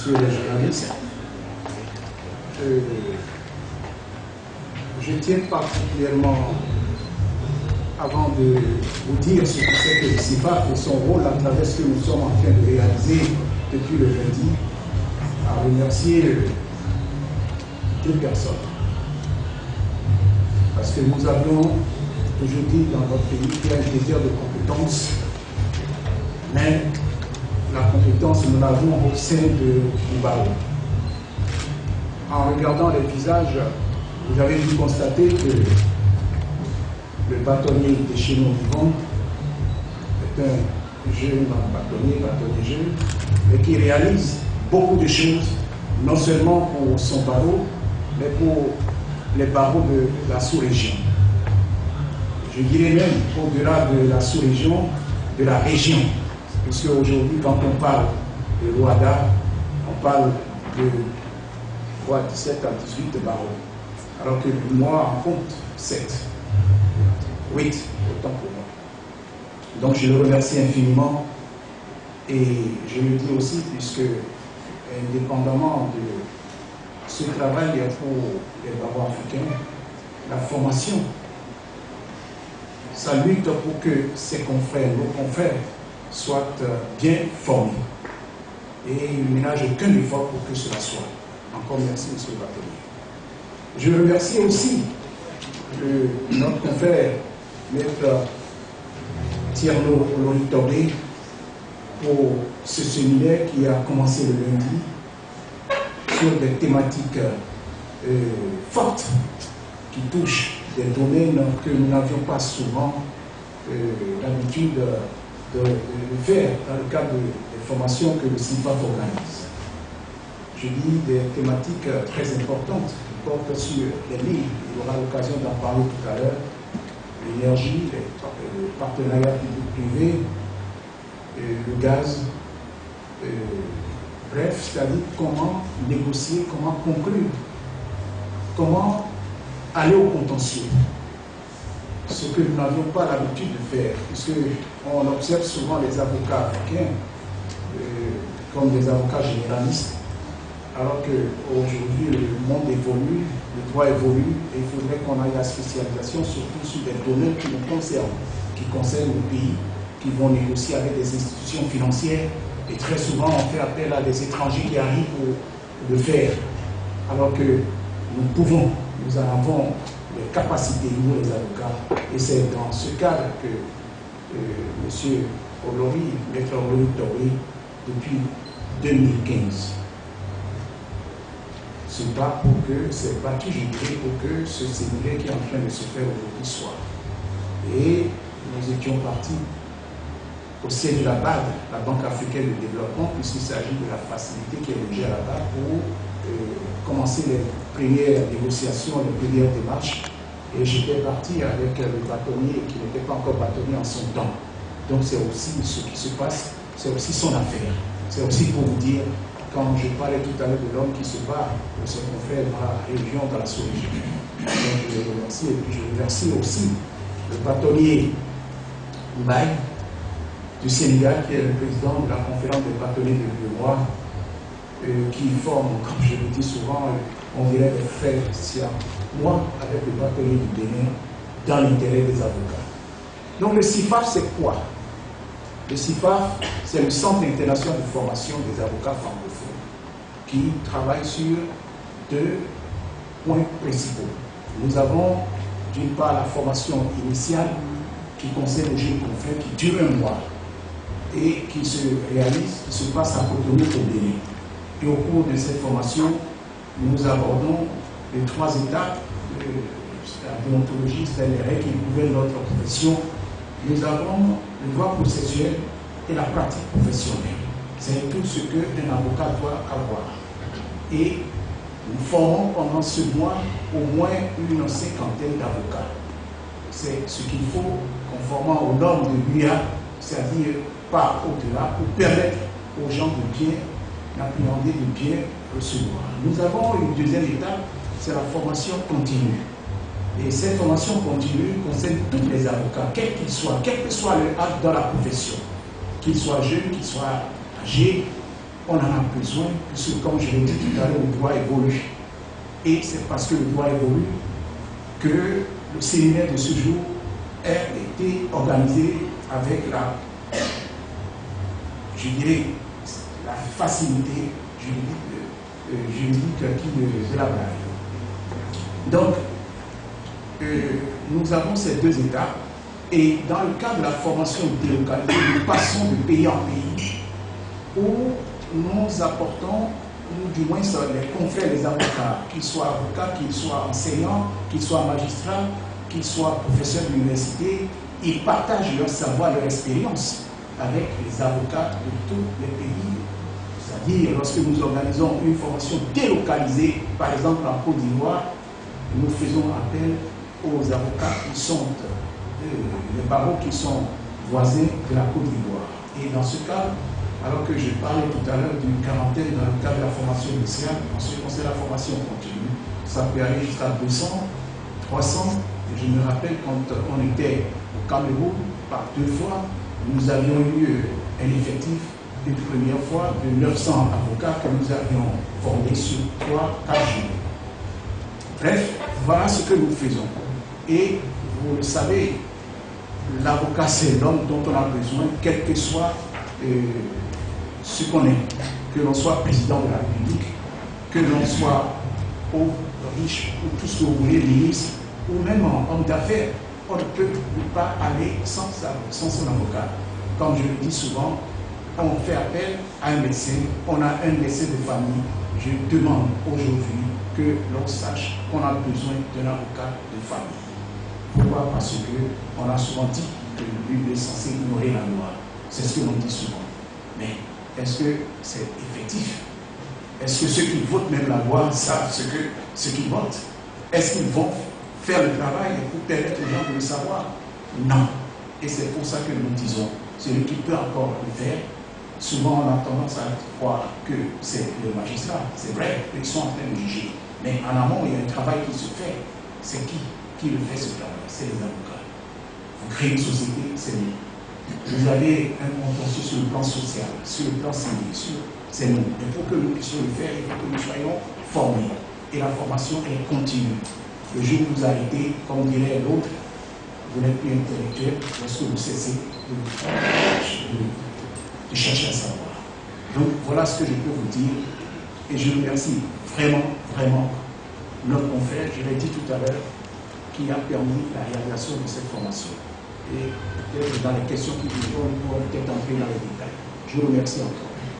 messieurs les journalistes, je tiens particulièrement, avant de vous dire ce que c'est que le CIFAF et son rôle à travers ce que nous sommes en train de réaliser depuis le lundi, à remercier deux personnes. Parce que nous avons aujourd'hui dans notre pays qu'il y a un désert de compétences, mais la compétence, nous l'avons au sein du barreau. En regardant les visages, vous avez dû constater que le bâtonnier de chez nous vivant est un jeune bâtonnier jeune, mais qui réalise beaucoup de choses, non seulement pour son barreau, mais pour les barreaux de la sous-région. Je dirais même au-delà de la sous-région, de la région. Puisque aujourd'hui, quand on parle de l'OADA, on parle de 17 à 18 barreaux. Alors que moi, en compte 7. 8, autant pour moi. Donc je le remercie infiniment. Et je le dis aussi, puisque indépendamment de ce travail pour les barreaux africains, la formation, ça lutte pour que ses confrères, nos confrères, soient bien formés. Et il ne ménage aucun effort pour que cela soit. Encore merci, monsieur le bâtonnier. Je remercie aussi notre confrère, maître Tierno Olori pour ce séminaire qui a commencé le lundi sur des thématiques fortes qui touchent des domaines que nous n'avions pas souvent l'habitude de faire dans le cadre des formations que le CIFAF organise. Je dis des thématiques très importantes qui portent sur les livres, il y aura l'occasion d'en parler tout à l'heure, l'énergie, les partenariats public-privé, le gaz, bref, c'est-à-dire comment négocier, comment conclure, comment aller au contentieux. Ce que nous n'avions pas l'habitude de faire, puisqu'on observe souvent les avocats africains comme des avocats généralistes, alors qu'aujourd'hui le monde évolue, le droit évolue, et il faudrait qu'on aille la spécialisation surtout sur des domaines qui nous concernent, qui concernent le pays, qui vont négocier avec des institutions financières, et très souvent on fait appel à des étrangers qui arrivent pour le faire, alors que nous en avons les capacités, nous les avocats, et c'est dans ce cadre que M. Olori, maître Olori, depuis 2015, se bat pour que, s'est battu, je dirais, pour que ce séminaire qui est en train de se faire aujourd'hui soit. Et nous étions partis au siège de la BAD, la Banque africaine de développement, puisqu'il s'agit de la facilité qui est logée là-bas pour commencer les premières négociations, les premières démarches. Et j'étais parti avec le bâtonnier qui n'était pas encore bâtonnier en son temps. Donc c'est aussi ce qui se passe, c'est aussi son affaire. C'est aussi pour vous dire, quand je parlais tout à l'heure de l'homme qui se bat pour ses confrères dans la région, dans la sous-région. Donc je les remercie, et puis je remercie aussi le bâtonnier Mbaye du Sénégal, qui est le président de la conférence des bâtonniers de l'UEMOA, qui forme, comme je le dis souvent, on dirait des frères siens, moi avec le bâtonnier du Bénin, dans l'intérêt des avocats. Donc le CIFAF, c'est quoi? Le CIFAF, c'est le Centre international de formation des avocats francophones, qui travaille sur deux points principaux. Nous avons d'une part la formation initiale qui concerne les jeunes confrères, qui dure un mois et qui se réalise, qui se passe à Cotonou au Bénin. Et au cours de cette formation, nous abordons les trois étapes de la déontologie, c'est-à-dire les règles qui gouvernent notre profession. Nous avons le droit processuel et la pratique professionnelle. C'est tout ce qu'un avocat doit avoir. Et nous formons pendant ce mois au moins une cinquantaine d'avocats. C'est ce qu'il faut, conformément aux normes de l'UIA, c'est-à-dire pas au-delà, pour permettre aux gens de bien appréhender, de bien recevoir. Nous avons une deuxième étape, c'est la formation continue. Et cette formation continue concerne tous les avocats, quel que soit leur âge dans la profession, qu'ils soient jeunes, qu'ils soient âgés, on en a besoin, puisque comme je l'ai dit tout à l'heure, le droit évolue. Et c'est parce que le droit évolue que le séminaire de ce jour a été organisé avec la, je dirais, la facilité juridique qui de la blague. Donc, nous avons ces deux étapes et dans le cadre de la formation délocalisée, nous passons de pays en pays où nous apportons, ou du moins les confrères, les avocats, qu'ils soient avocats, qu'ils soient enseignants, qu'ils soient magistrats, qu'ils soient professeurs d'université, ils partagent leur savoir, leur expérience avec les avocats de tous les pays. C'est-à-dire, lorsque nous organisons une formation délocalisée, par exemple en Côte d'Ivoire, nous faisons appel aux avocats qui sont les barreaux qui sont voisins de la Côte d'Ivoire. Et dans ce cas, alors que je parlais tout à l'heure d'une quarantaine dans le cadre de la formation initiale, en ce qui concerne la formation continue, ça peut aller jusqu'à 200, 300. Et je me rappelle quand on était au Cameroun, par 2 fois, nous avions eu un effectif une première fois de 900 avocats que nous avions formés sur 3-4 jours. Bref, voilà ce que nous faisons. Et vous le savez, l'avocat, c'est l'homme dont on a besoin, quel que soit ce qu'on est. Que l'on soit président de la République, que l'on soit pauvre, riche, ou tout ce que vous voulez, ministre, ou même homme d'affaires. On ne peut pas aller sans son avocat. Comme je le dis souvent, on fait appel à un médecin, on a un médecin de famille. Je demande aujourd'hui que l'on sache qu'on a besoin d'un avocat de famille. Pourquoi? Parce qu'on a souvent dit que le Bible est censé ignorer la loi. C'est ce que l'on dit souvent. Mais est-ce que c'est effectif? Est-ce que ceux qui votent même la loi savent ce qu'ils votent? Est-ce qu'ils vont faire le travail pour permettre aux gens de le savoir? Non. Et c'est pour ça que nous disons, celui qui peut encore le faire, souvent on a tendance à croire que c'est le magistrat. C'est vrai, ils sont en train de juger. Mais en amont, il y a un travail qui se fait. C'est qui le fait ce travail? C'est les avocats. Vous créez une société, c'est nous. Vous avez un contentieux sur le plan social, sur le plan civil, c'est nous. Mais pour que nous puissions le faire, il faut que nous soyons formés. Et la formation est continue. Le jour où vous arrêtez, comme dirait l'autre, vous n'êtes plus intellectuel lorsque vous cessez de chercher à savoir. Donc voilà ce que je peux vous dire. Et je remercie vraiment, vraiment notre confrère, je l'ai dit tout à l'heure, qui a permis la réalisation de cette formation. Et peut-être dans les questions qui viendront, nous pourrons peut-être entrer dans les détails. Je vous remercie encore.